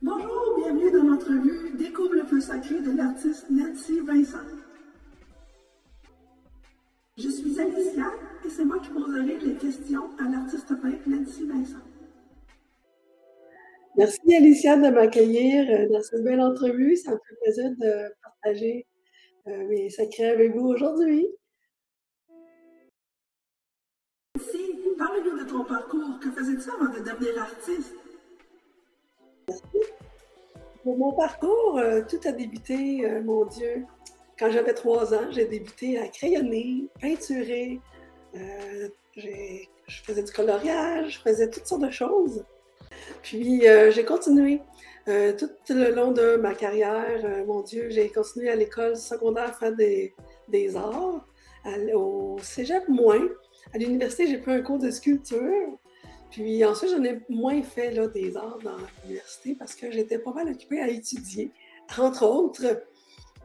Bonjour, bienvenue dans l'entrevue Découvre le feu sacré de l'artiste Nancy Vincent. Je suis Alicia et c'est moi qui poserai les questions à l'artiste peintre Nancy Vincent. Merci Alicia de m'accueillir dans cette belle entrevue. Ça me fait plaisir de partager mes secrets avec vous aujourd'hui. Nancy, parle-nous de ton parcours. Que faisais-tu avant de devenir artiste? Pour mon parcours, tout a débuté, mon Dieu, quand j'avais 3 ans. J'ai débuté à crayonner, peinturer. Je faisais du coloriage, je faisais toutes sortes de choses. Puis j'ai continué tout le long de ma carrière. Mon Dieu, j'ai continué à l'école secondaire à faire des arts. Au cégep, moins. À l'université, j'ai pris un cours de sculpture. Puis ensuite, j'en ai moins fait là, des arts dans l'université parce que j'étais pas mal occupée à étudier, entre autres.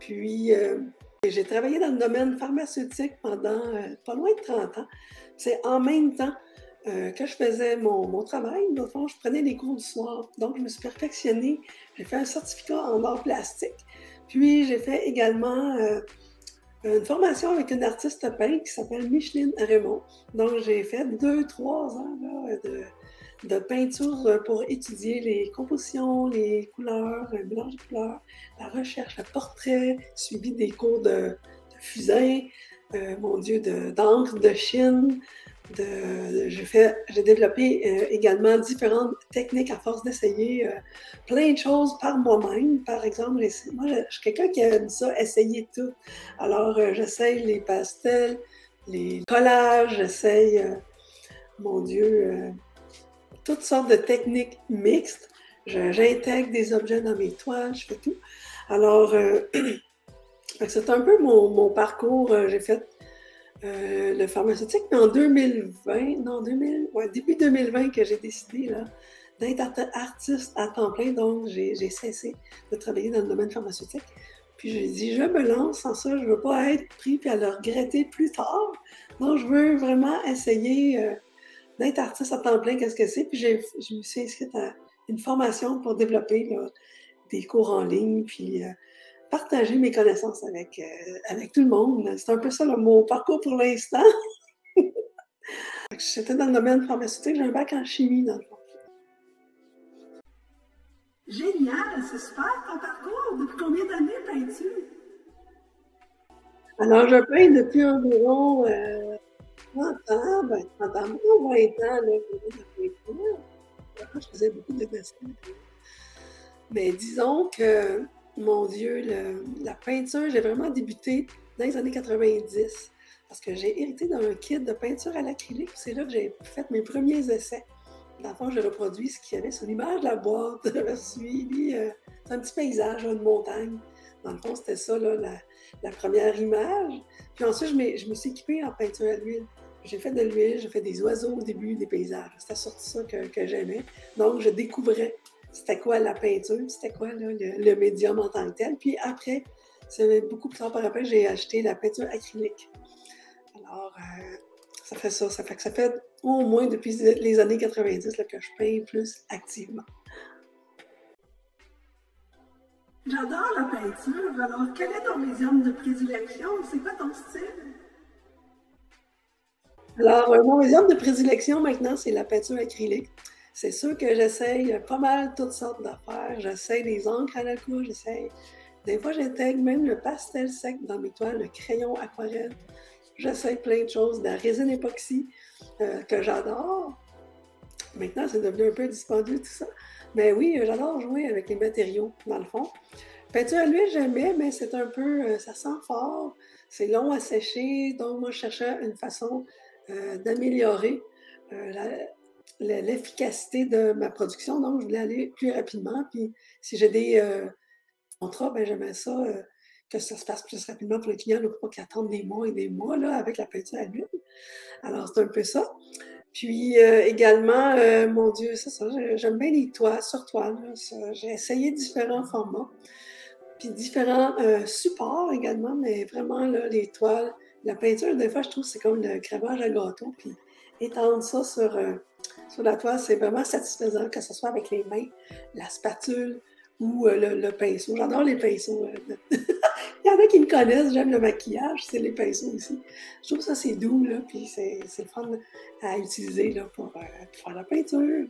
Puis j'ai travaillé dans le domaine pharmaceutique pendant pas loin de 30 ans. C'est en même temps que je faisais mon travail. Dans le fond, je prenais les cours du soir. Donc, je me suis perfectionnée. J'ai fait un certificat en art plastique. Puis, j'ai fait également une formation avec une artiste peintre qui s'appelle Micheline Raymond. Donc, j'ai fait 2-3 ans là, de peinture pour étudier les compositions, les couleurs, le mélange de couleurs, la recherche, le portrait, suivi des cours de fusain, mon Dieu, d'encre de Chine. J'ai développé également différentes techniques à force d'essayer plein de choses par moi-même. Par exemple, moi, je suis quelqu'un qui aime ça, essayer tout. Alors, j'essaye les pastels, les collages, j'essaye, mon Dieu, toutes sortes de techniques mixtes. J'intègre des objets dans mes toiles, je fais tout. Alors, c'est un peu mon parcours. J'ai fait le pharmaceutique, mais en 2020, non, début 2020 que j'ai décidé d'être artiste à temps plein, donc j'ai cessé de travailler dans le domaine pharmaceutique. Puis j'ai dit, je me lance en ça, je ne veux pas être pris puis à le regretter plus tard. Donc je veux vraiment essayer d'être artiste à temps plein, qu'est-ce que c'est. Puis je me suis inscrite à une formation pour développer là, des cours en ligne, puis partager mes connaissances avec tout le monde. C'est un peu ça mon parcours pour l'instant. J'étais dans le domaine pharmaceutique, j'ai un bac en chimie dans le fond. Génial, c'est super ton parcours. Depuis combien d'années peins-tu? Alors, je peins depuis environ 30 ans, 30 ans, 20 ans, là, je faisais beaucoup de dessins. Mais disons que, mon Dieu, la peinture, j'ai vraiment débuté dans les années 90 parce que j'ai hérité d'un kit de peinture à l'acrylique. C'est là que j'ai fait mes premiers essais. Dans le fond, j'ai reproduit ce qu'il y avait sur l'image de la boîte. J'ai suivi un petit paysage, une montagne. Dans le fond, c'était ça, là, la première image. Puis ensuite, je me suis équipée en peinture à l'huile. J'ai fait de l'huile, j'ai fait des oiseaux au début, des paysages. C'était surtout ça que j'aimais. Donc, je découvrais c'était quoi la peinture, c'était quoi là, le médium en tant que tel. Puis après, c'est beaucoup plus tard par après, j'ai acheté la peinture acrylique. Alors, ça fait ça. Ça fait que ça fait au moins depuis les années 90 là, que je peins plus activement. J'adore la peinture. Alors, quel est ton médium de prédilection? C'est quoi ton style? Alors, mon médium de prédilection maintenant, c'est la peinture acrylique. C'est sûr que j'essaye pas mal toutes sortes d'affaires. J'essaye des encres à la couche, j'essaye. Des fois, j'intègre même le pastel sec dans mes toiles, le crayon aquarelle. J'essaye plein de choses, de la résine époxy que j'adore. Maintenant, c'est devenu un peu dispendieux tout ça. Mais oui, j'adore jouer avec les matériaux, dans le fond. Peinture à l'huile, j'aimais, mais c'est un peu, ça sent fort, c'est long à sécher, donc moi, je cherchais une façon d'améliorer l'efficacité de ma production, donc je voulais aller plus rapidement, puis si j'ai des contrats, ben j'aimais ça, que ça se passe plus rapidement pour les clients, pour pas qu'ils attendent des mois et des mois là, avec la peinture à l'huile. Alors, c'est un peu ça. Puis également, mon Dieu, c'est ça, j'aime bien les toiles, sur toile. J'ai essayé différents formats, puis différents supports également, mais vraiment, là, les toiles, la peinture, des fois, je trouve que c'est comme le gravage à gâteau, puis étendre ça sur sur la toile, c'est vraiment satisfaisant, que ce soit avec les mains, la spatule ou le pinceau. J'adore les pinceaux. Il y en a qui me connaissent, j'aime le maquillage, c'est les pinceaux aussi. Je trouve ça c'est doux, là, puis c'est le fun à utiliser là, pour faire la peinture.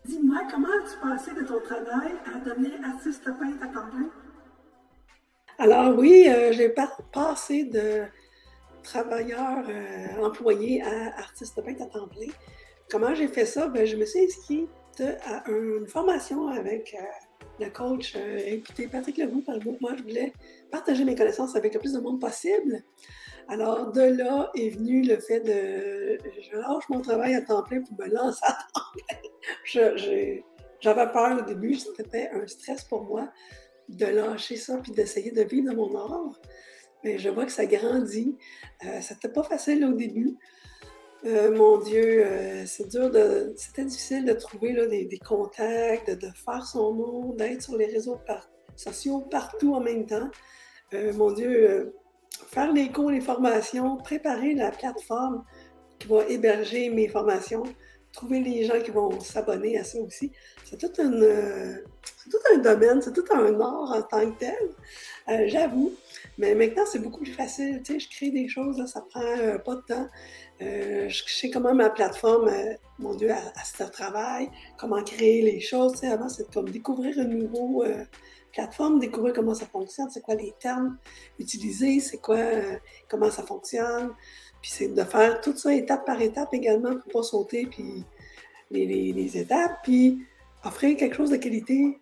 Dis-moi, comment as-tu passé de ton travail à devenir artiste peintre à temps plein? Alors oui, j'ai passé de travailleur employé à artiste peintre à temps plein. Comment j'ai fait ça? Ben, je me suis inscrite à une formation avec le coach réputé Patrick Leroux par le Moi, je voulais partager mes connaissances avec le plus de monde possible. Alors, de là est venu le fait de... Je lâche mon travail à temps plein pour me lancer à temps plein. J'avais peur au début, c'était un stress pour moi de lâcher ça puis d'essayer de vivre de mon art. Mais je vois que ça grandit. C'était pas facile au début. Mon Dieu, c'était difficile de trouver là, des contacts, de faire son nom, d'être sur les réseaux sociaux partout en même temps. Mon Dieu, faire les cours, les formations, préparer la plateforme qui va héberger mes formations, trouver les gens qui vont s'abonner à ça aussi. C'est tout un domaine, c'est tout un art en tant que tel, j'avoue. Mais maintenant, c'est beaucoup plus facile. Tu sais, je crée des choses, là, ça prend pas de temps. Je sais comment ma plateforme, mon Dieu, elle se travaille, comment créer les choses. Tu sais, avant, c'est comme découvrir une nouvelle plateforme, découvrir comment ça fonctionne, c'est quoi les termes utilisés, c'est quoi, comment ça fonctionne. Puis c'est de faire tout ça étape par étape également pour ne pas sauter puis les étapes. Puis offrir quelque chose de qualité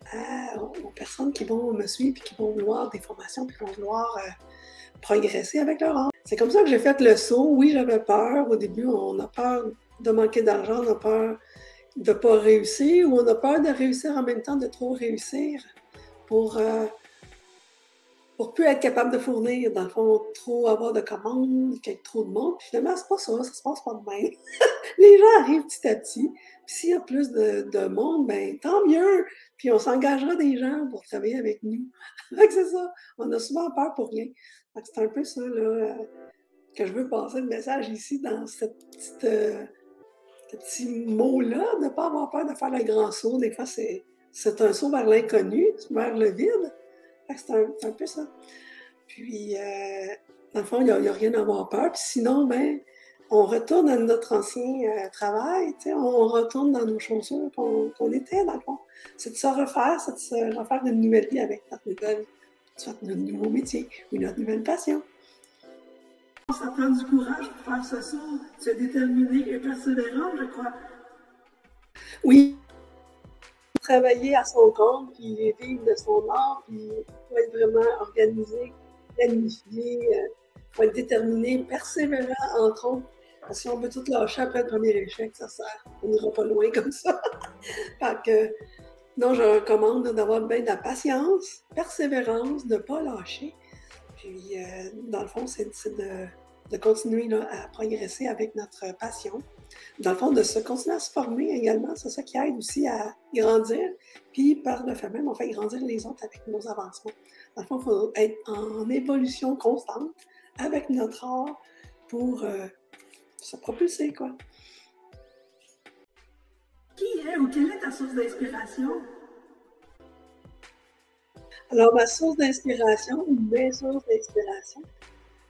aux personnes qui vont me suivre puis qui vont vouloir des formations puis qui vont vouloir progresser avec leur art. C'est comme ça que j'ai fait le saut. Oui, j'avais peur. Au début, on a peur de manquer d'argent, on a peur de ne pas réussir ou on a peur de réussir en même temps, de trop réussir pour plus être capable de fournir, dans le fond, trop avoir de commandes, qu'il y ait trop de monde. Puis finalement, c'est pas ça se passe pas de même. Les gens arrivent petit à petit. Puis s'il y a plus de monde, ben tant mieux. Puis on s'engagera des gens pour travailler avec nous. C'est ça. On a souvent peur pour rien. C'est un peu ça là, que je veux passer le message ici dans ce petit mot-là, de ne pas avoir peur de faire le grand saut. Des fois, c'est un saut vers l'inconnu, vers le vide. C'est un peu ça. Puis, dans le fond, il n'y a rien à avoir peur. Puis sinon, ben, on retourne à notre ancien travail, on retourne dans nos chaussures qu'on était, dans le fond. C'est de se refaire, c'est de se refaire une nouvelle vie avec soit notre nouveau métier ou notre nouvelle passion. Ça prend du courage pour faire ce saut. Tu es déterminé et persévérant, je crois. Oui. Travailler à son compte, puis vivre de son art, puis il faut être vraiment organisé, planifié, il faut être déterminé, persévérant, entre autres. Parce que si on veut tout lâcher après le premier échec, ça sert. On n'ira pas loin comme ça. Fait que, non, je recommande d'avoir bien de la patience, persévérance, de ne pas lâcher. Puis, dans le fond, c'est de continuer là, à progresser avec notre passion. Dans le fond, de se continuer à se former également, c'est ça qui aide aussi à grandir. Puis, par le fait même, on fait grandir les autres avec nos avancements. Dans le fond, il faut être en évolution constante avec notre art pour se propulser, quoi. Qui est ou quelle est ta source d'inspiration? Alors, ma source d'inspiration, ou mes sources d'inspiration,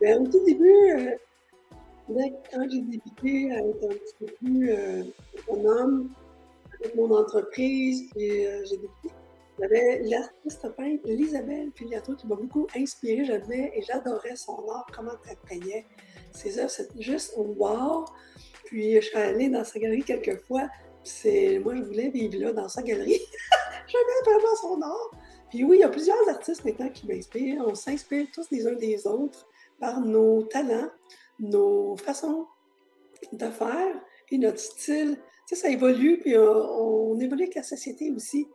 bien, au tout début, quand j'ai débuté à être un petit peu plus autonome avec mon entreprise, puis j'ai débuté, j'avais l'artiste peintre Isabelle Filiatro qui m'a beaucoup inspirée. J'aimais et j'adorais son art, comment elle peignait. Ses œuvres, c'était juste wow! Puis je suis allée dans sa galerie quelques fois. Moi, je voulais vivre là, dans sa galerie. J'aimais vraiment son art. Puis oui, il y a plusieurs artistes maintenant qui m'inspirent. On s'inspire tous les uns des autres par nos talents, nos façons de faire et notre style. Tu sais, ça évolue, puis on évolue avec la société aussi.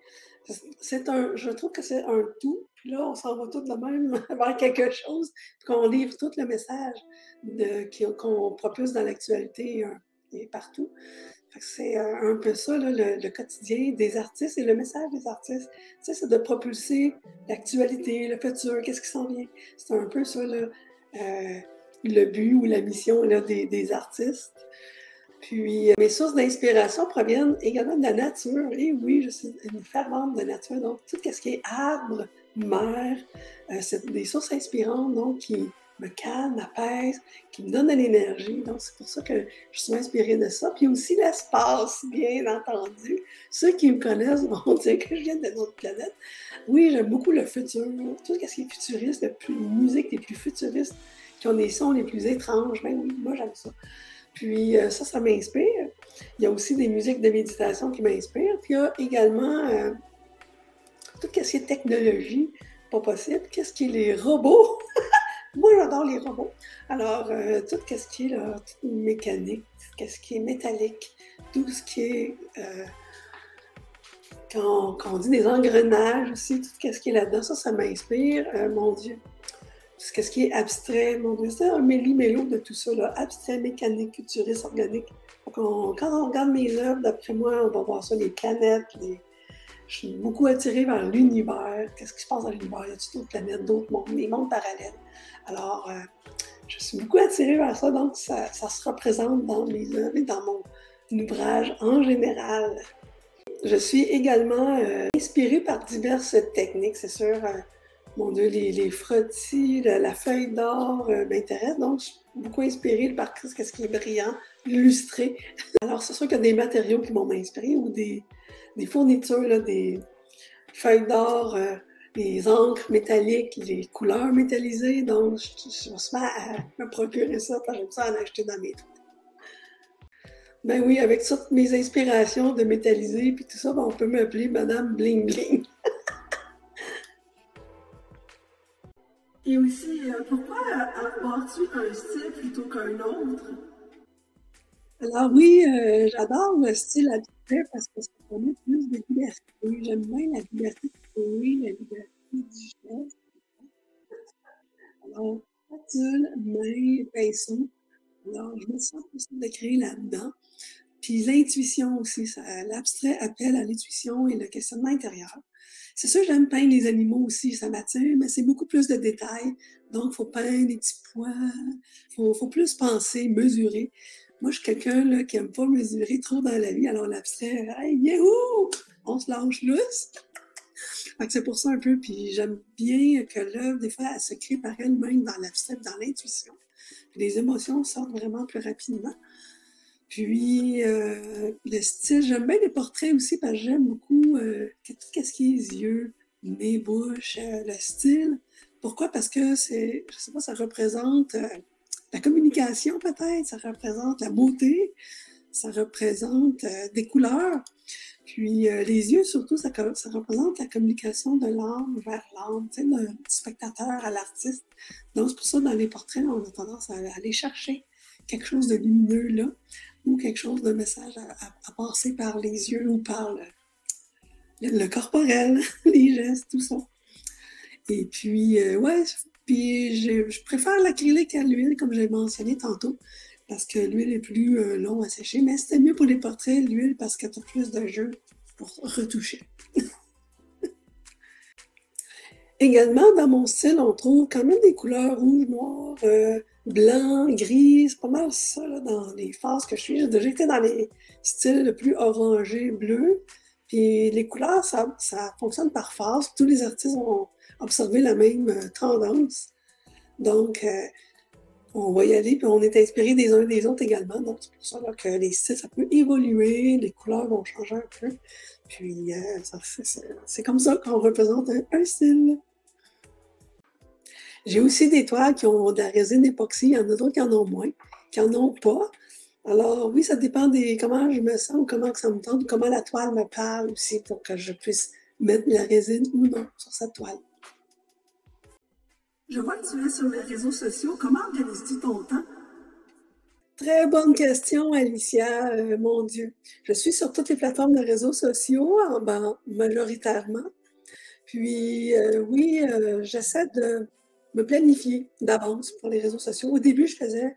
Je trouve que c'est un tout, puis là, on s'en va tous de même vers quelque chose, puis qu'on livre tout le message qu'on propulse dans l'actualité et partout. C'est un peu ça, là, le quotidien des artistes et le message des artistes. Tu sais, c'est de propulser l'actualité, le futur, qu'est-ce qui s'en vient. C'est un peu ça, là, le but ou la mission là, des artistes. Puis, mes sources d'inspiration proviennent également de la nature. Et oui, je suis une fervente de nature. Donc, tout ce qui est arbre, mer, c'est des sources inspirantes, donc, qui me calment, m'apaisent, qui me donnent de l'énergie. Donc, c'est pour ça que je suis inspirée de ça. Puis aussi l'espace, bien entendu. Ceux qui me connaissent vont dire que je viens d'une autre planète. Oui, j'aime beaucoup le futur. Tout ce qui est futuriste, les musiques les plus futuristes, qui ont des sons les plus étranges. Ben oui, moi, j'aime ça. Puis ça m'inspire. Il y a aussi des musiques de méditation qui m'inspirent. Puis il y a également tout ce qui est technologie, pas possible. Qu'est-ce qui est les robots? Moi, j'adore les robots. Alors, tout ce qui est là, toute mécanique, tout ce qui est métallique, tout ce qui est, quand on dit des engrenages aussi, tout ce qui est là-dedans, ça m'inspire. Mon Dieu. Tout ce qui est abstrait, mon Dieu, c'est un méli-mélo de tout ça, là, abstrait, mécanique, futuriste, organique. Quand on regarde mes œuvres, d'après moi, on va voir ça, les planètes, je suis beaucoup attirée vers l'univers. Qu'est-ce qui se passe dans l'univers? Y a-t-il d'autres planètes, d'autres mondes, des mondes parallèles? Alors, je suis beaucoup attirée vers ça, donc ça se représente dans mes œuvres et dans mon ouvrage en général. Je suis également inspirée par diverses techniques, c'est sûr. Mon Dieu, les frottis, la feuille d'or m'intéressent, donc je suis beaucoup inspirée par ce qui est brillant, illustré. Alors, c'est sûr qu'il y a des matériaux qui m'ont inspirée ou des fournitures, là, des feuilles d'or, les encres métalliques, les couleurs métallisées. Donc, je me suis mis à me procurer ça, parce que j'aime ça en acheter dans mes trucs. Ben oui, avec toutes mes inspirations de métalliser puis tout ça, ben on peut m'appeler Madame Bling Bling. Et aussi, pourquoi avoir-tu un style plutôt qu'un autre? Alors oui, j'adore le style abstrait parce que ça permet plus de liberté. J'aime bien la liberté de créer, la liberté du geste. Alors, spatule, main, pinceau. Alors, je me sens possible de créer là-dedans. Puis l'intuition aussi, l'abstrait appelle à l'intuition et le questionnement intérieur. C'est sûr, j'aime peindre les animaux aussi, ça m'attire, mais c'est beaucoup plus de détails. Donc, il faut peindre des petits pois, faut plus penser, mesurer. Moi, je suis quelqu'un là, qui n'aime pas mesurer trop dans la vie, alors l'abstrait, hey, yahoo! On se lâche lousse. C'est pour ça un peu, puis j'aime bien que l'œuvre, des fois, elle se crée par elle-même dans l'abstrait, dans l'intuition. Puis les émotions sortent vraiment plus rapidement. Puis, le style, j'aime bien les portraits aussi parce que j'aime beaucoup tout ce qui est yeux, nez, bouche, le style. Pourquoi? Parce que je sais pas, ça représente la communication peut-être, ça représente la beauté, ça représente des couleurs. Puis les yeux, surtout, ça représente la communication de l'âme vers l'âme, tu sais, du spectateur à l'artiste. Donc, c'est pour ça, dans les portraits, on a tendance à aller chercher quelque chose de lumineux là, ou quelque chose de message à passer par les yeux ou par le corporel, les gestes, tout ça. Et puis, ouais, puis je préfère l'acrylique à l'huile, comme j'ai mentionné tantôt, parce que l'huile est plus long à sécher, mais c'était mieux pour les portraits, l'huile, parce que tu as plus de jeu pour retoucher. Également, dans mon style, on trouve quand même des couleurs rouge, noir, blanc, gris, c'est pas mal ça là, dans les phases que je suis. J'ai déjà été dans les styles le plus orangé, bleu. Puis les couleurs, ça fonctionne par phase. Tous les artistes ont observé la même tendance. Donc, on va y aller, puis on est inspiré des uns des autres également. Donc, c'est pour ça là, que les styles, ça peut évoluer, les couleurs vont changer un peu. Puis, c'est comme ça qu'on représente un style. J'ai aussi des toiles qui ont de la résine époxy. Il y en a d'autres qui en ont moins, qui en ont pas. Alors oui, ça dépend de comment je me sens, comment que ça me tente, comment la toile me parle aussi pour que je puisse mettre la résine ou non sur cette toile. Je vois que tu es sur les réseaux sociaux. Comment organises-tu ton temps? Très bonne question, Alicia. Mon Dieu. Je suis sur toutes les plateformes de réseaux sociaux, majoritairement. Puis oui, j'essaie de me planifier d'avance pour les réseaux sociaux. Au début, je faisais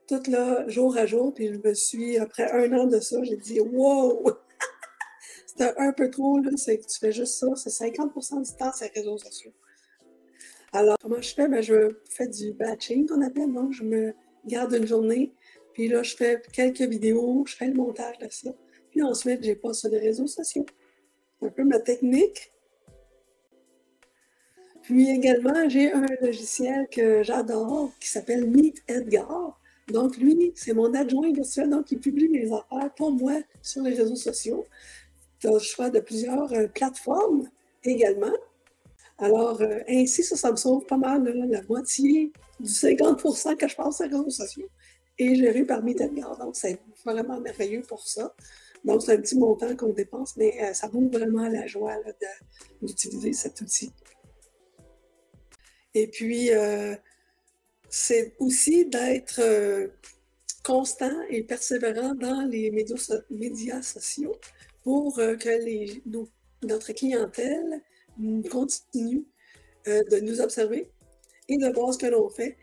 tout là, jour à jour, puis je me suis, après 1 an de ça, j'ai dit « Wow! C'était un peu trop, là, c'est que tu fais juste ça, c'est 50% du temps, ces réseaux sociaux. » Alors, comment je fais? Ben, je fais du batching, qu'on appelle, donc je me garde une journée, Puis là, je fais quelques vidéos, je fais le montage de ça. Puis ensuite, j'ai pas sur les réseaux sociaux. C'est un peu ma technique. Puis également, j'ai un logiciel que j'adore qui s'appelle Meet Edgar. Donc lui, c'est mon adjoint virtuel, donc il publie mes affaires pour moi sur les réseaux sociaux. Tu as le choix de plusieurs plateformes également. Alors, ainsi, ça me sauve pas mal la moitié du 50% que je passe sur les réseaux sociaux et géré par Meet Edgar. Donc, c'est vraiment merveilleux pour ça. Donc, c'est un petit montant qu'on dépense, mais ça vaut vraiment la joie d'utiliser cet outil. Et puis, c'est aussi d'être constant et persévérant dans les médias sociaux pour que notre clientèle continue de nous observer et de voir ce que l'on fait.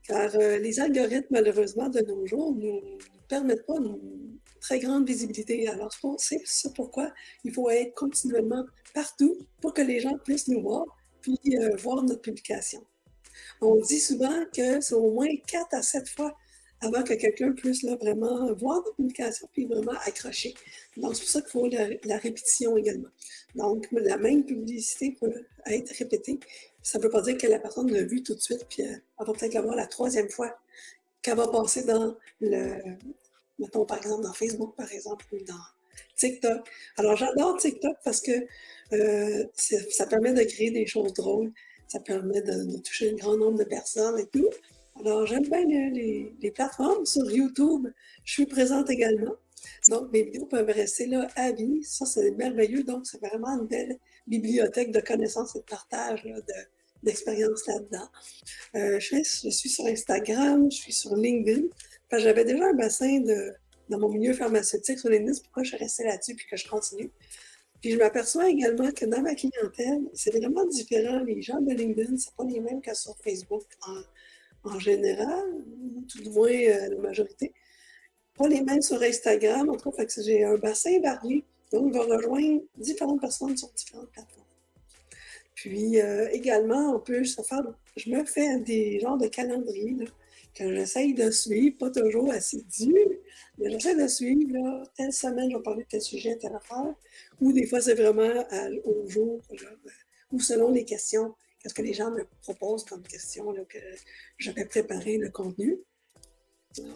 Car les algorithmes, malheureusement, de nos jours, ne nous permettent pas une très grande visibilité. Alors, c'est ça pourquoi il faut être continuellement partout pour que les gens puissent nous voir puis voir notre publication. On dit souvent que c'est au moins 4 à 7 fois avant que quelqu'un puisse là, vraiment voir notre publication puis vraiment accrocher. Donc, c'est pour ça qu'il faut la répétition également. Donc, la même publicité peut être répétée. Ça ne veut pas dire que la personne l'a vu tout de suite, puis elle va peut-être la voir la troisième fois qu'elle va passer dans mettons par exemple dans Facebook, par exemple, ou dans TikTok. Alors, j'adore TikTok parce que ça permet de créer des choses drôles. Ça permet de toucher un grand nombre de personnes et tout. Alors, j'aime bien les plateformes. Sur YouTube, je suis présente également. Donc, mes vidéos peuvent rester là à vie. Ça, c'est merveilleux. Donc, c'est vraiment une belle bibliothèque de connaissances et de partage d'expériences là-dedans. Je suis sur Instagram, je suis sur LinkedIn. J'avais déjà un bassin dans mon milieu pharmaceutique sur LinkedIn. C'est pourquoi je suis restée là-dessus et que je continue. Puis je m'aperçois également que dans ma clientèle, c'est vraiment différent. Les gens de LinkedIn, c'est pas les mêmes que sur Facebook en général, ou tout du moins la majorité. Pas les mêmes sur Instagram, en tout cas, j'ai un bassin varié. Donc, je vais rejoindre différentes personnes sur différentes plateformes. Puis également, je me fais des genres de calendriers là, que j'essaye de suivre, pas toujours assidu, mais j'essaie de suivre, là, telle semaine, je vais parler de tel sujet, telle affaire, ou des fois, c'est vraiment au jour, là, ou selon les questions, qu'est-ce que les gens me proposent comme questions, là, que j'avais préparé le contenu.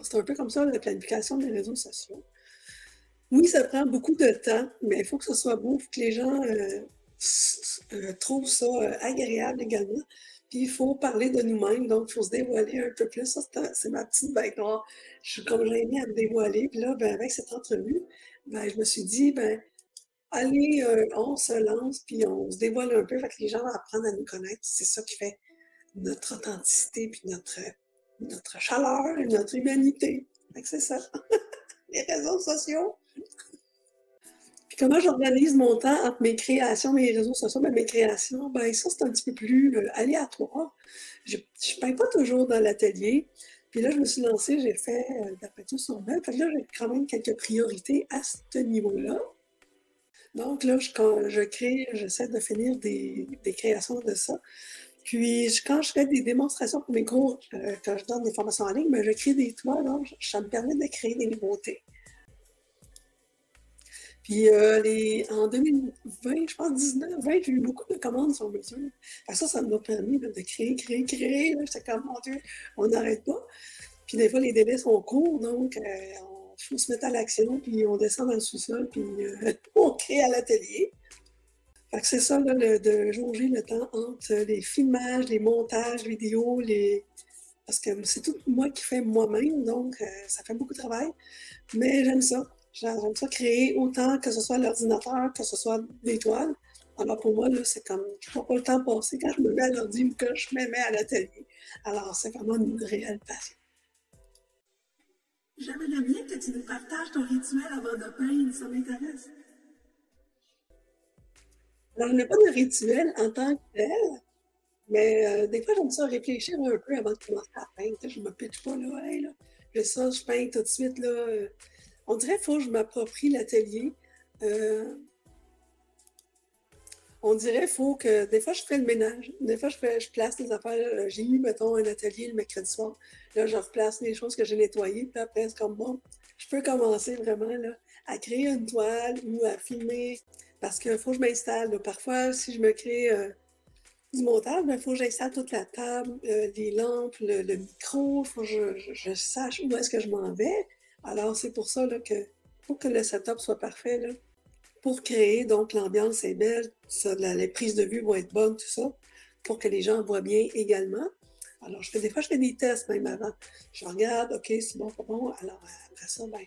C'est un peu comme ça, la planification des réseaux sociaux. Oui, ça prend beaucoup de temps, mais il faut que ce soit beau, il faut que les gens trouvent ça agréable également. Puis il faut parler de nous-mêmes, donc il faut se dévoiler un peu plus. Ça, c'est ma petite bête noire. Je suis comme gênée à me dévoiler. Puis là, avec cette entrevue, je me suis dit, allez, on se lance, puis on se dévoile un peu, fait que les gens vont apprendre à nous connaître. C'est ça qui fait notre authenticité, puis notre chaleur et notre humanité. Fait que c'est ça. Les réseaux sociaux. Puis comment j'organise mon temps entre mes créations, mes réseaux sociaux, mes créations, ça c'est un petit peu plus aléatoire. Je ne peins pas toujours dans l'atelier. Puis là, je me suis lancée, j'ai fait de la peinture sur meuble. Fait que là, j'ai quand même quelques priorités à ce niveau-là. Donc là, j'essaie de finir des créations de ça. Puis quand je fais des démonstrations pour mes cours, quand je donne des formations en ligne, je crée des toiles, donc ça me permet de créer des nouveautés. Puis en 2020, je pense 19-20, j'ai eu beaucoup de commandes sur mesure. Ça m'a permis de créer. J'étais comme, mon Dieu, on n'arrête pas. Puis des fois, les délais sont courts, donc il faut se mettre à l'action, puis on descend dans le sous-sol, puis on crée à l'atelier. C'est ça, là, de jauger le temps entre les filmages, les montages vidéo, parce que c'est tout moi qui fais moi-même, donc ça fait beaucoup de travail. Mais j'aime ça. J'aime ça créer autant que ce soit l'ordinateur, que ce soit des toiles. Alors pour moi, là, c'est comme, je ne vois pas le temps passer quand je me mets à l'ordi ou quand je me mets à l'atelier. Alors c'est vraiment une réelle passion. J'aimerais bien que tu nous partages ton rituel avant de peindre, ça m'intéresse. Alors, je n'ai pas de rituel en tant que tel, mais des fois, j'aime ça réfléchir un peu avant de commencer à peindre. Je ne me pitche pas, là, hey, là, je peins tout de suite, là. On dirait qu'il faut que je m'approprie l'atelier. On dirait faut que des fois je fais le ménage, des fois je place des affaires. J'ai eu, mettons, un atelier le mercredi soir. Là, je replace les choses que j'ai nettoyées, puis après, c'est comme bon, je peux commencer vraiment là, à créer une toile ou à filmer parce qu'il faut que je m'installe. Là. Parfois, si je me crée du montage, il faut que j'installe toute la table, les lampes, le micro, il faut que je sache où est-ce que je m'en vais. Alors, c'est pour ça là, que faut que le setup soit parfait. Là pour créer, donc l'ambiance est belle, ça, les prises de vue vont être bonnes, tout ça, pour que les gens voient bien également. Alors, des fois, je fais des tests même avant. Je regarde, OK, c'est bon, pas bon. Alors, après ça, ben,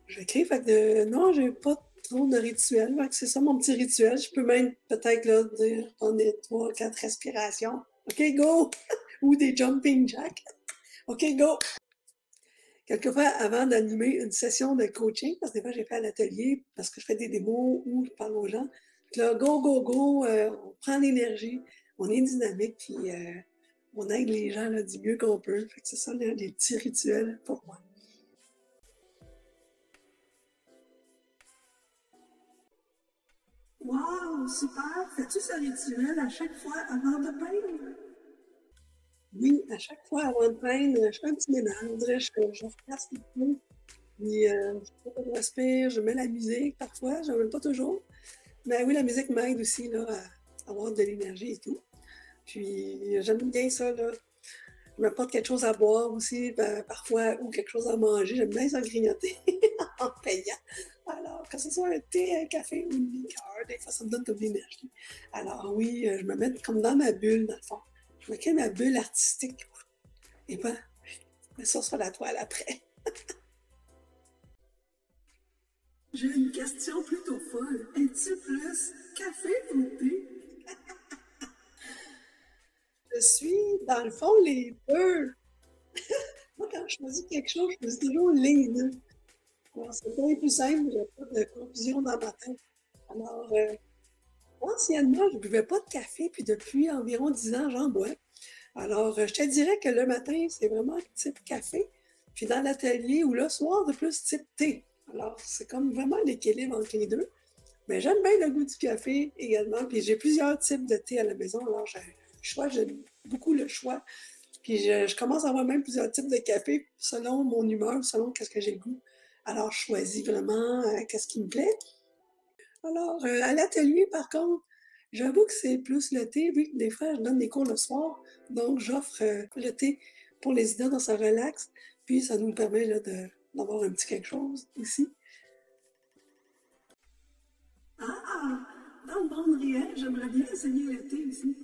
je vais créer. Fait que non, j'ai pas trop de rituel. Fait que c'est ça mon petit rituel. Je peux même peut-être là, dire, on est 3, 4 respirations. OK, go! Ou des jumping jacks. OK, go! Quelquefois, avant d'animer une session de coaching, parce que des fois, j'ai fait à l'atelier, parce que je fais des démos ou je parle aux gens. Puis là, go, go, go, on prend l'énergie, on est dynamique, puis on aide les gens là, du mieux qu'on peut. Fait que c'est ça, là, les petits rituels pour moi. Wow, super! Fais-tu ce rituel à chaque fois avant de peindre? Oui, à chaque fois avant de peindre, je fais un petit ménage. On dirait je replace les mots, puis je respire, je mets la musique parfois, je n'en mets pas toujours. Mais oui, la musique m'aide aussi là, à avoir de l'énergie et tout. Puis j'aime bien ça, là. Je m'apporte quelque chose à boire aussi, ben, parfois, ou quelque chose à manger. J'aime bien ça grignoter en payant. Alors, que ce soit un thé, un café ou une liqueur, des fois, ça me donne de l'énergie. Alors oui, je me mets comme dans ma bulle, dans le fond. Je me crée ma bulle artistique. Et ben, je mets ça sur la toile après. J'ai une question plutôt folle. Es-tu plus café ou thé? Je suis, dans le fond, les deux. Moi, quand je choisis quelque chose, je choisis toujours les deux. Alors, c'est bien plus simple, j'ai pas de confusion dans ma tête. Alors, anciennement, je ne buvais pas de café, puis depuis environ 10 ans, j'en bois. Alors, je te dirais que le matin, c'est vraiment type café, puis dans l'atelier ou le soir, c'est plus type thé. Alors, c'est comme vraiment l'équilibre entre les deux. Mais j'aime bien le goût du café également, puis j'ai plusieurs types de thé à la maison, alors j'aime beaucoup le choix. Puis je commence à avoir même plusieurs types de café selon mon humeur, selon qu'est-ce que j'ai le goût. Alors, je choisis vraiment qu'est-ce qui me plaît. Alors, à l'atelier, par contre, j'avoue que c'est plus le thé, vu que des fois, je donne des cours le soir, donc j'offre le thé pour les étudiants dans sa relax, puis ça nous permet là, d'avoir un petit quelque chose ici. Ah, dans le monde réel, j'aimerais bien essayer le thé ici.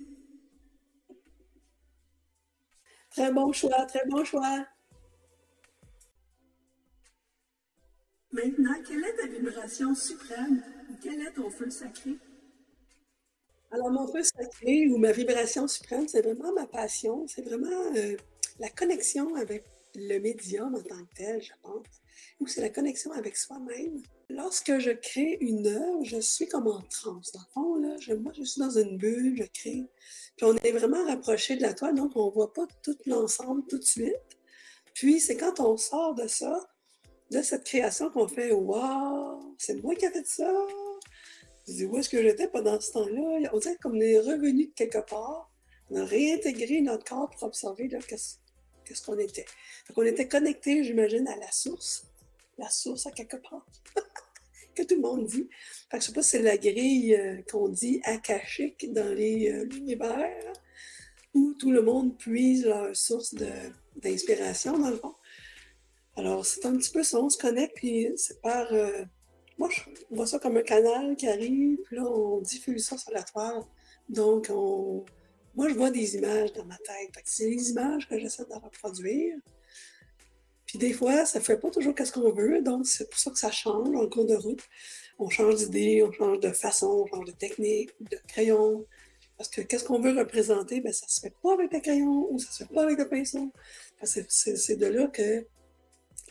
Très bon choix, très bon choix. Maintenant, quelle est ta vibration suprême ou quel est ton feu sacré? Alors, mon feu sacré ou ma vibration suprême, c'est vraiment ma passion, c'est vraiment la connexion avec le médium en tant que tel, je pense, ou c'est la connexion avec soi-même. Lorsque je crée une œuvre, je suis comme en transe. Dans le fond, là, moi, je suis dans une bulle, je crée. Puis on est vraiment rapproché de la toile, donc on ne voit pas tout l'ensemble tout de suite. Puis c'est quand on sort de ça, de cette création, qu'on fait Waouh, c'est moi qui ai fait ça! Je dis, où est-ce que j'étais pendant ce temps-là? On dirait comme on est revenu de quelque part. On a réintégré notre corps pour observer qu'est-ce qu'on était. Donc, on était connecté, j'imagine, à la source à quelque part, que tout le monde dit. Fait que je sais pas si c'est la grille qu'on dit akashique dans l'univers, où tout le monde puise leur source d'inspiration, dans le fond. Alors, c'est un petit peu ça, on se connecte, puis c'est par moi, je vois ça comme un canal qui arrive, puis là, on diffuse ça sur la toile. Donc, moi, je vois des images dans ma tête. C'est les images que j'essaie de reproduire. Puis des fois, ça ne fait pas toujours ce qu'on veut, donc c'est pour ça que ça change en cours de route. On change d'idée, on change de façon, on change de technique, de crayon. Parce que qu'est-ce qu'on veut représenter, ben, ça ne se fait pas avec le crayon ou ça ne se fait pas avec le pinceau. C'est de là que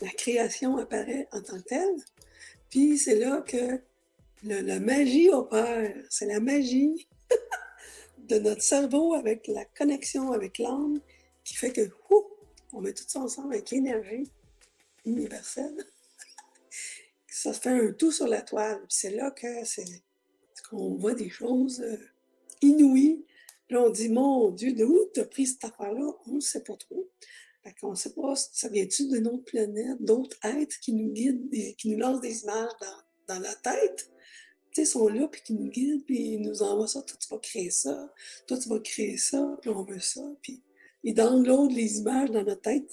la création apparaît en tant que telle. Puis c'est là que la magie opère. C'est la magie de notre cerveau avec la connexion avec l'âme qui fait que on met tout ça ensemble avec l'énergie universelle. Ça se fait un tout sur la toile. Puis c'est là que c'est qu'on voit des choses inouïes. Là, on dit, mon Dieu, de où tu as pris cette affaire-là? On ne sait pas trop. Fait qu'on ne sait pas, ça vient-tu d'une autre planète, d'autres êtres qui nous guident, qui nous lancent des images dans la tête? Tu sais, ils sont là, puis qui nous guident, puis ils nous envoient ça. Toi, tu vas créer ça. Toi, tu vas créer ça, puis on veut ça. Puis ils downloadent les images dans notre tête.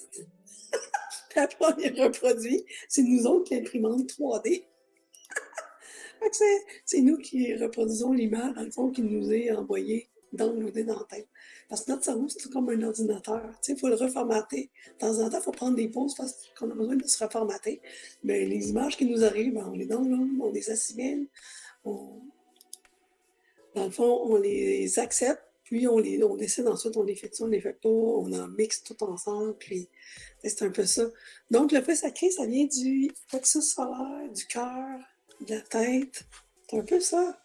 Puis après, on les reproduit. C'est nous autres l'imprimante 3D. Fait que c'est nous qui reproduisons l'image, dans le fond, qui nous est envoyée, downloadée dans la tête. Parce que notre cerveau, c'est comme un ordinateur. Tu sais, il faut le reformater. De temps en temps, il faut prendre des pauses parce qu'on a besoin de se reformater. Mais les images qui nous arrivent, on les download, on les assimile. Dans le fond, on les accepte, puis on décide ensuite, on les fait-tu, on les fait pas, on en mixe tout ensemble, puis c'est un peu ça. Donc, le feu sacré, ça vient du plexus solaire, du cœur, de la tête. C'est un peu ça.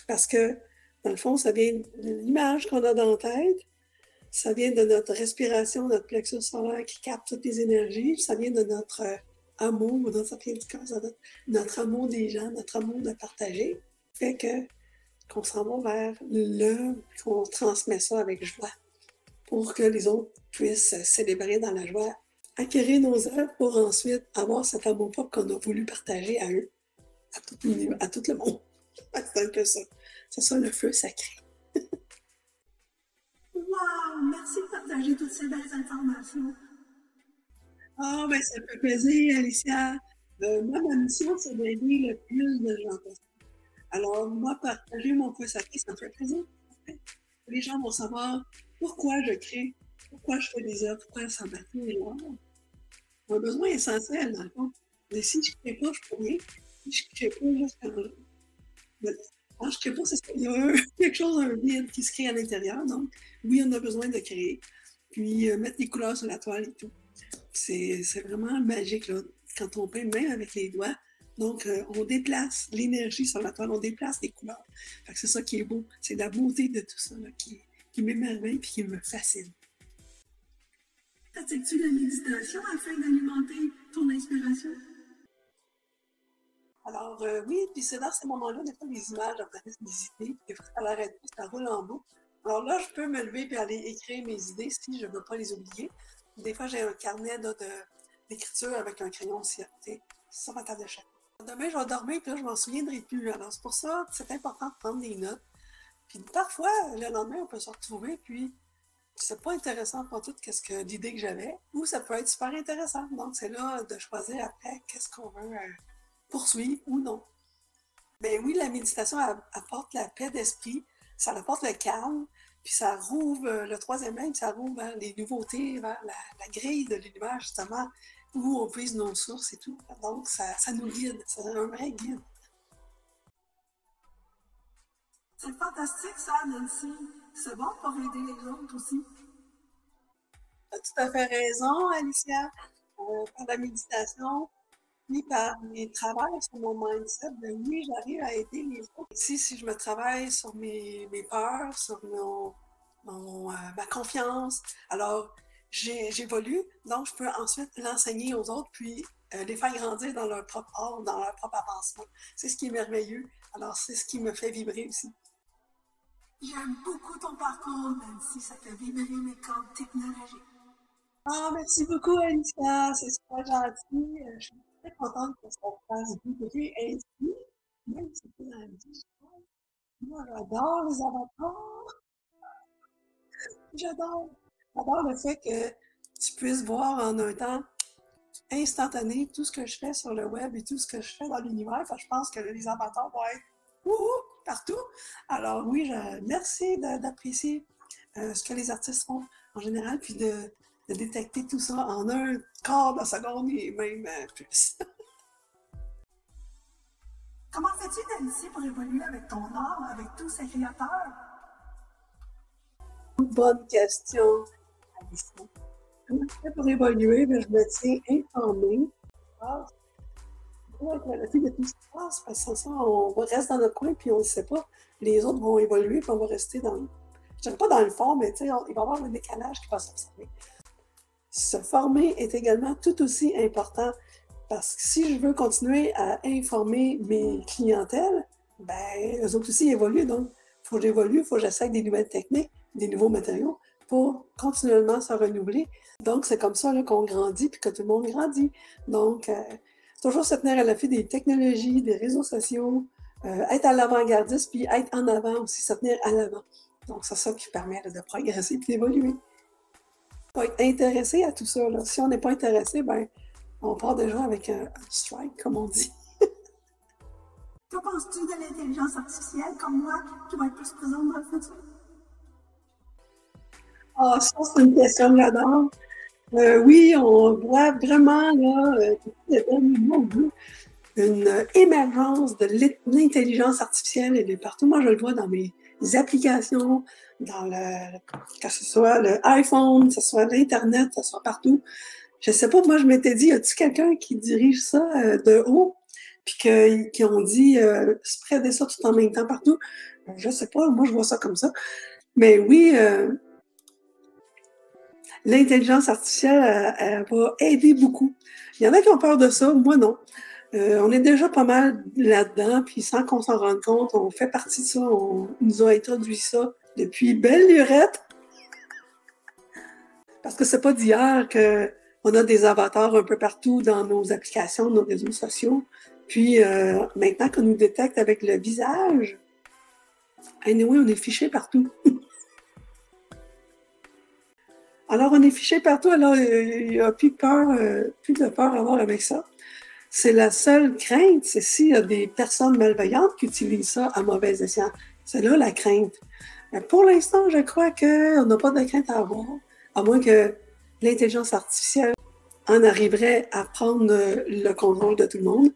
Parce que, dans le fond, ça vient de l'image qu'on a dans la tête, ça vient de notre respiration, notre plexus solaire qui capte toutes les énergies, ça vient de notre amour, ça vient du cœur, notre amour des gens, notre amour de partager. Fait que qu'on s'en va vers l'œuvre, qu'on transmet ça avec joie pour que les autres puissent célébrer dans la joie, acquérir nos œuvres pour ensuite avoir cet amour propre qu'on a voulu partager à eux, à tout le monde. C'est un peu ça. C'est ça le feu sacré. Wow! Merci de partager toutes ces belles informations. Ah, ben ça fait plaisir, Alicia. Moi, ma mission, c'est d'aider le plus de gens possible. Alors, moi, partager mon feu sacré, ça me fait plaisir. Les gens vont savoir pourquoi je crée, pourquoi je fais des œuvres, pourquoi ça m'attire et là. Un besoin essentiel, dans le fond. Mais si je ne crée pas, je peux rien. Si je ne crée pas, juste quand je ne crée pas, c'est qu'il y a quelque chose, un vide qui se crée à l'intérieur. Donc, oui, on a besoin de créer. Puis, mettre des couleurs sur la toile et tout. C'est vraiment magique, là, quand on peint même avec les doigts. Donc, on déplace l'énergie sur la toile, on déplace les couleurs. Fait que c'est ça qui est beau. C'est la beauté de tout ça là, qui m'émerveille et qui me fascine. Pratiques-tu la méditation afin d'alimenter ton inspiration? Alors, oui, puis c'est dans ces moments-là, des fois, les images apparaissent des idées, des fois, ça l'arrête pas, ça roule en boucle. Alors là, je peux me lever et aller écrire mes idées si je ne veux pas les oublier. Des fois, j'ai un carnet d'écriture avec un crayon aussi, sur ma table de chevet. Demain, je vais dormir, puis là, je m'en souviendrai plus. Alors, c'est pour ça que c'est important de prendre des notes. Puis parfois, le lendemain, on peut se retrouver, puis c'est pas intéressant pour tout l'idée que j'avais, ou ça peut être super intéressant. Donc, c'est là de choisir après qu'est-ce qu'on veut poursuivre ou non. Ben oui, la méditation apporte la paix d'esprit, ça apporte le calme, puis ça rouvre le troisième œil, ça rouvre vers les nouveautés, vers la grille de l'univers, justement, où on puise nos sources et tout. Donc, ça nous guide, c'est un vrai guide. C'est fantastique ça, Nancy. C'est bon pour aider les autres aussi. Tu as tout à fait raison, Alicia. Par la méditation, puis par mes travails sur mon mindset, ben oui, j'arrive à aider les autres. Ici, si je me travaille sur mes peurs, sur ma confiance, alors j'évolue, donc je peux ensuite l'enseigner aux autres, puis les faire grandir dans leur propre art, dans leur propre avancement. C'est ce qui est merveilleux. Alors, c'est ce qui me fait vibrer aussi. J'aime beaucoup ton parcours, même si ça fait vibrer mes cordes technologiques. Ah, merci beaucoup, Alicia. C'est super gentil. Je suis très contente que ça fasse vibrer ainsi. Même si c'est dans la vie. Moi, j'adore les avatars. J'adore. J'adore le fait que tu puisses voir en un temps instantané tout ce que je fais sur le web et tout ce que je fais dans l'univers. Enfin, je pense que les avatars vont être partout. Alors oui, merci d'apprécier ce que les artistes font en général, puis de détecter tout ça en un quart de seconde et même plus. Comment fais-tu, Nancy, pour évoluer avec ton art, avec tous ces créateurs? Bonne question, Alicia. Comment je fais pour évoluer? Je me tiens informée. La fille de tout ce qui se passe, parce que sans ça, on reste dans notre coin puis on ne sait pas. Les autres vont évoluer puis on va rester je ne dirais pas dans le fond, mais il va y avoir un décalage qui va s'observer. Se former est également tout aussi important parce que si je veux continuer à informer mes clientèles, ben, eux autres aussi évoluent, donc il faut que j'évolue, il faut que j'essaie des nouvelles techniques, des nouveaux matériaux pour continuellement se renouveler. Donc, c'est comme ça qu'on grandit, puis que tout le monde grandit. Donc, toujours se tenir à l'affût des technologies, des réseaux sociaux, être à l'avant-gardiste, puis être en avant aussi, se tenir à l'avant. Donc, c'est ça qui permet là, de progresser et d'évoluer. Il faut être intéressé à tout ça. Là. Si on n'est pas intéressé, ben, on part déjà avec un strike, comme on dit. Que penses-tu de l'intelligence artificielle comme moi qui va être plus présente dans le futur? Ah, ça, c'est une question que j'adore. Oui, on voit vraiment là, une émergence de l'intelligence artificielle et de partout. Moi, je le vois dans mes applications, dans que ce soit le iPhone, que ce soit l'Internet, que ce soit partout. Je sais pas, moi, je m'étais dit, y a-t-il quelqu'un qui dirige ça de haut, puis qui ont dit spreader ça tout en même temps partout? Je sais pas, moi, je vois ça comme ça. Mais oui, l'intelligence artificielle, elle va aider beaucoup. Il y en a qui ont peur de ça, moi non. On est déjà pas mal là-dedans, puis sans qu'on s'en rende compte, on fait partie de ça, on nous a introduit ça depuis belle lurette. Parce que c'est pas d'hier qu'on a des avatars un peu partout dans nos applications, nos réseaux sociaux. Puis maintenant qu'on nous détecte avec le visage, anyway, on est fiché partout. Alors, on est fiché partout, alors il n'y a plus de peur à avoir avec ça. C'est la seule crainte, c'est s'il y a des personnes malveillantes qui utilisent ça à mauvais escient. C'est là la crainte. Mais pour l'instant, je crois qu'on n'a pas de crainte à avoir, à moins que l'intelligence artificielle en arriverait à prendre le contrôle de tout le monde.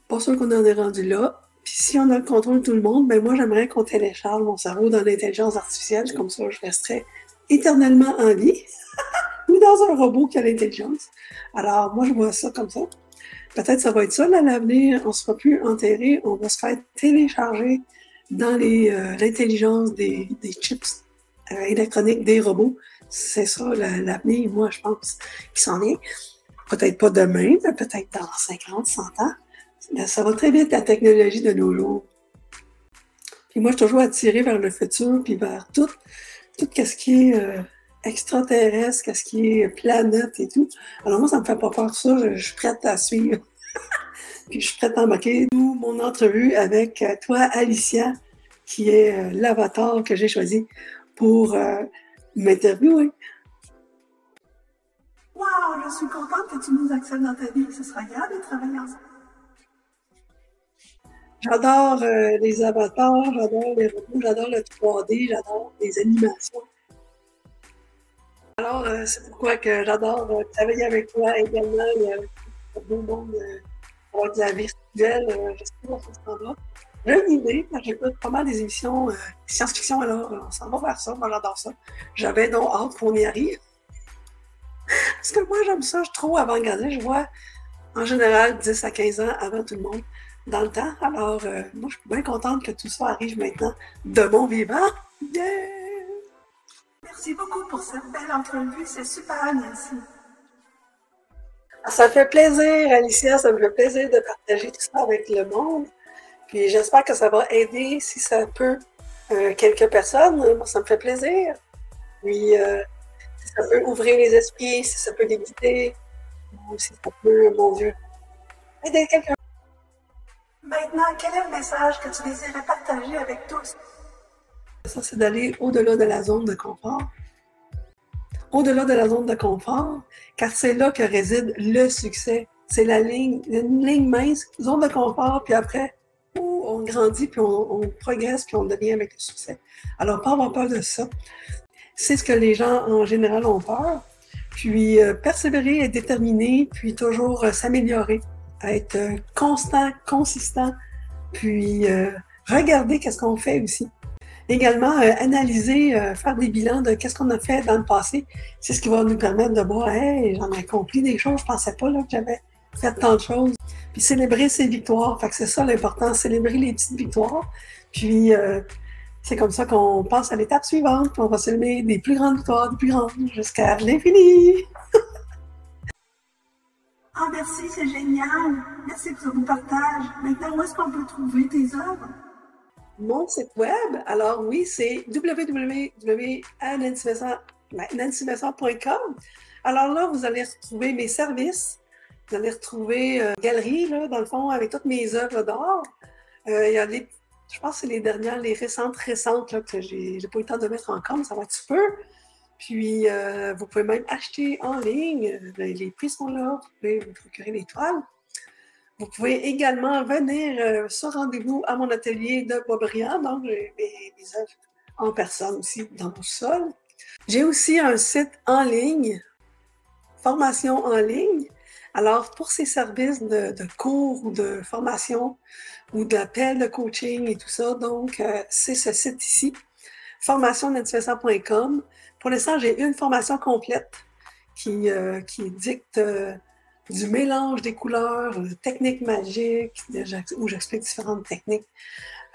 Pas sûr qu'on en est rendu là. Puis si on a le contrôle de tout le monde, ben moi, j'aimerais qu'on télécharge mon cerveau dans l'intelligence artificielle, comme ça, je resterais éternellement en vie, ou dans un robot qui a l'intelligence. Alors, moi, je vois ça comme ça. Peut-être ça va être ça, là, l'avenir. On ne sera plus enterré, on va se faire télécharger dans l'intelligence des chips électroniques des robots. C'est ça l'avenir, moi, je pense, qui s'en vient. Peut-être pas demain, mais peut-être dans 50, 100 ans. Mais ça va très vite, la technologie de nos jours. Puis moi, je suis toujours attirée vers le futur, puis vers tout ce qui est extraterrestre, ce qui est planète et tout. Alors moi, ça me fait pas peur ça, je suis prête à suivre. Puis je suis prête à embarquer mon entrevue avec toi, Alicia, qui est l'avatar que j'ai choisi pour m'interviewer. Wow, je suis contente que tu nous acceptes dans ta vie. Ce sera agréable de travailler ensemble. J'adore les avatars, j'adore les robots, j'adore le 3D, j'adore les animations. Alors, c'est pourquoi que j'adore travailler avec toi également. Il y a un beau monde de la virtuelle, je sais pas où ça s'en va. J'ai une idée, j'écoute pas mal des émissions science-fiction, alors on s'en va vers ça, moi j'adore ça. J'avais donc hâte qu'on y arrive. Parce que moi j'aime ça, je suis trop avant-gardiste, je vois en général 10 à 15 ans avant tout le monde dans le temps. Alors, moi je suis bien contente que tout ça arrive maintenant de mon vivant. Yeah! Merci beaucoup pour cette belle entrevue, c'est super, Nancy. Ça me fait plaisir, Alicia, ça me fait plaisir de partager tout ça avec le monde. Puis j'espère que ça va aider, si ça peut, quelques personnes. Moi, ça me fait plaisir. Puis si ça peut ouvrir les esprits, si ça peut les guider, ou si ça peut, mon Dieu, aider quelqu'un. Maintenant, quel est le message que tu désirais partager avec tous? Ça, c'est d'aller au-delà de la zone de confort. Au-delà de la zone de confort, car c'est là que réside le succès. C'est une ligne mince, zone de confort, puis après, on grandit, puis on progresse, puis on devient avec le succès. Alors, pas avoir peur de ça. C'est ce que les gens, en général, ont peur. Puis, persévérer, être déterminé, puis toujours s'améliorer, être constant, consistant, puis regarder qu'est-ce qu'on fait aussi. Également, analyser, faire des bilans de qu'est-ce qu'on a fait dans le passé. C'est ce qui va nous permettre de voir, hey, j'en ai accompli des choses, je pensais pas là, que j'avais fait tant de choses. Puis célébrer ses victoires. Fait que c'est ça l'important, célébrer les petites victoires. Puis c'est comme ça qu'on passe à l'étape suivante, puis on va célébrer des plus grandes victoires, des plus grandes, jusqu'à l'infini. Ah, merci, c'est génial. Merci pour ton partage. Maintenant, où est-ce qu'on peut trouver tes œuvres? Mon site web, alors oui, c'est www.nancyvincent.com. Alors là, vous allez retrouver mes services. Vous allez retrouver une galerie, là, dans le fond, avec toutes mes œuvres d'art. Il y a je pense que c'est les dernières, les récentes, là, que j'ai pas eu le temps de mettre en compte, ça va un petit peu. Puis, vous pouvez même acheter en ligne. Les prix sont là. Vous pouvez vous procurer les toiles. Vous pouvez également venir sur rendez-vous à mon atelier de Boisbriand. Donc, j'ai mes œuvres en personne aussi dans mon sol. J'ai aussi un site en ligne, formation en ligne. Alors, pour ces services de cours ou de formation ou d'appel de coaching et tout ça, donc, c'est ce site ici, formationnancyvincent.com. Pour l'instant, j'ai une formation complète qui dicte du mélange des couleurs, techniques magiques, où j'explique différentes techniques.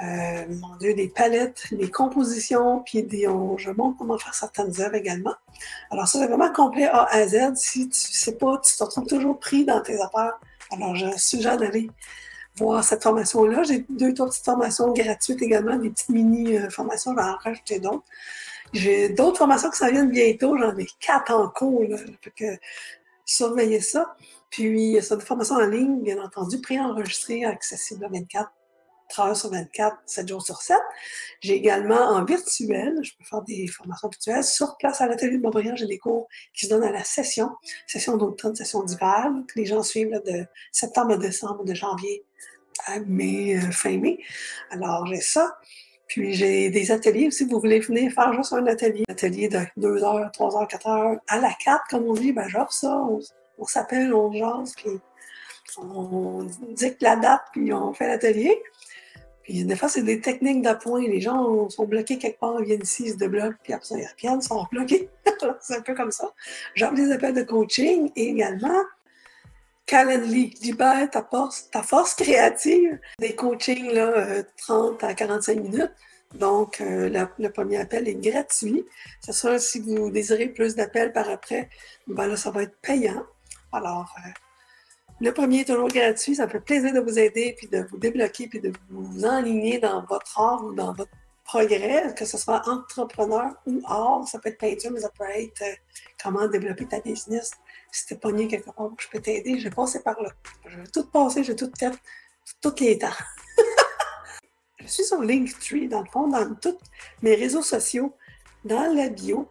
Mon Dieu, des palettes, les compositions, puis je montre comment faire certaines œuvres également. Alors ça, c'est vraiment complet A à Z. Si tu ne sais pas, tu te retrouves toujours pris dans tes affaires. Alors, je suggère d'aller voir cette formation-là. J'ai 2-3 petites formations gratuites également, des petites mini-formations, je vais en rajouter d'autres. J'ai d'autres formations qui s'en viennent bientôt, j'en ai 4 en cours, là. Fait que surveillez ça. Puis, c'est des formations en ligne, bien entendu, préenregistrées, accessibles à 24 heures sur 24, 7 jours sur 7. J'ai également en virtuel, je peux faire des formations virtuelles. Sur place à l'atelier de Boisbriand, j'ai des cours qui se donnent à la session d'automne, session d'hiver, que les gens suivent là, de septembre à décembre, de janvier à mai, fin mai. Alors, j'ai ça. Puis j'ai des ateliers aussi, vous voulez venir faire juste un atelier de 2 heures, 3 heures, 4 heures, à la carte, comme on dit, ben j'offre ça, on s'appelle, on jase, puis on dicte la date, puis on fait l'atelier. Puis des fois, c'est des techniques d'appoint. Les gens sont bloqués quelque part, ils viennent ici, ils se débloquent, puis après ça, ils reviennent, ils sont bloqués. C'est un peu comme ça. J'offre des appels de coaching et également Calendly, libère ta force créative. Des coachings, là, 30 à 45 minutes. Donc, le premier appel est gratuit. C'est sûr, si vous désirez plus d'appels par après, ben là, ça va être payant. Alors, le premier est toujours gratuit. Ça me fait plaisir de vous aider, puis de vous débloquer, puis de vous enligner dans votre art ou dans votre progrès, que ce soit entrepreneur ou art. Ça peut être peinture, mais ça peut être comment développer ta business. Si t'es pogné quelque part, je peux t'aider. J'ai passé par là. J'ai tout passé, j'ai tout fait, tous les temps. Je suis sur Linktree, dans le fond, dans tous mes réseaux sociaux, dans la bio.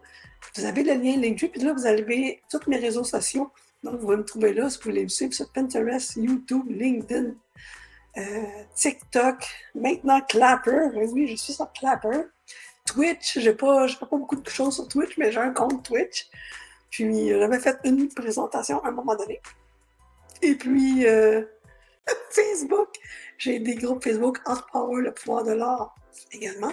Vous avez le lien Linktree, puis là, vous avez tous mes réseaux sociaux. Donc, vous pouvez me trouver là si vous voulez me suivre sur Pinterest, YouTube, LinkedIn, TikTok, maintenant Clapper. Oui, je suis sur Clapper. Twitch, j'ai pas beaucoup de choses sur Twitch, mais j'ai un compte Twitch. Puis, j'avais fait une présentation à un moment donné. Et puis, Facebook, j'ai des groupes Facebook, Art Power, le pouvoir de l'art également.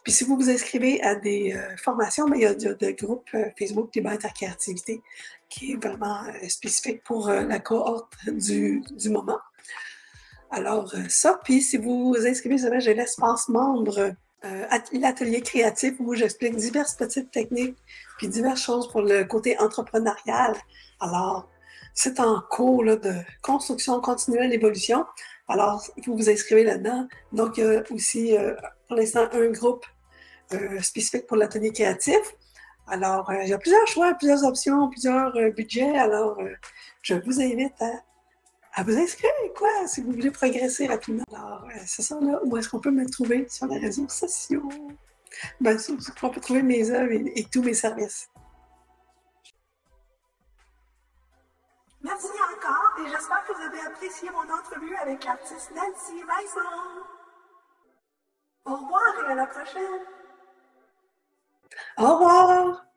Puis, si vous vous inscrivez à des formations, il y a des groupes Facebook Liberté Créativité qui est vraiment spécifique pour la cohorte du moment. Alors, ça, puis si vous vous inscrivez, j'ai l'espace membre l'atelier créatif où j'explique diverses petites techniques puis diverses choses pour le côté entrepreneurial. Alors, c'est en cours là, de construction continuelle, évolution. Alors, vous vous inscrivez là-dedans. Donc, il y a aussi, pour l'instant, un groupe spécifique pour l'atelier créatif. Alors, il y a plusieurs choix, plusieurs options, plusieurs budgets. Alors, je vous invite à vous inscrire, quoi, si vous voulez progresser rapidement. Alors, c'est ça, là, où est-ce qu'on peut me trouver sur les réseaux sociaux? Ben, on peut trouver mes œuvres et tous mes services. Merci encore et j'espère que vous avez apprécié mon entrevue avec l'artiste Nancy Vincent. Au revoir et à la prochaine. Au revoir!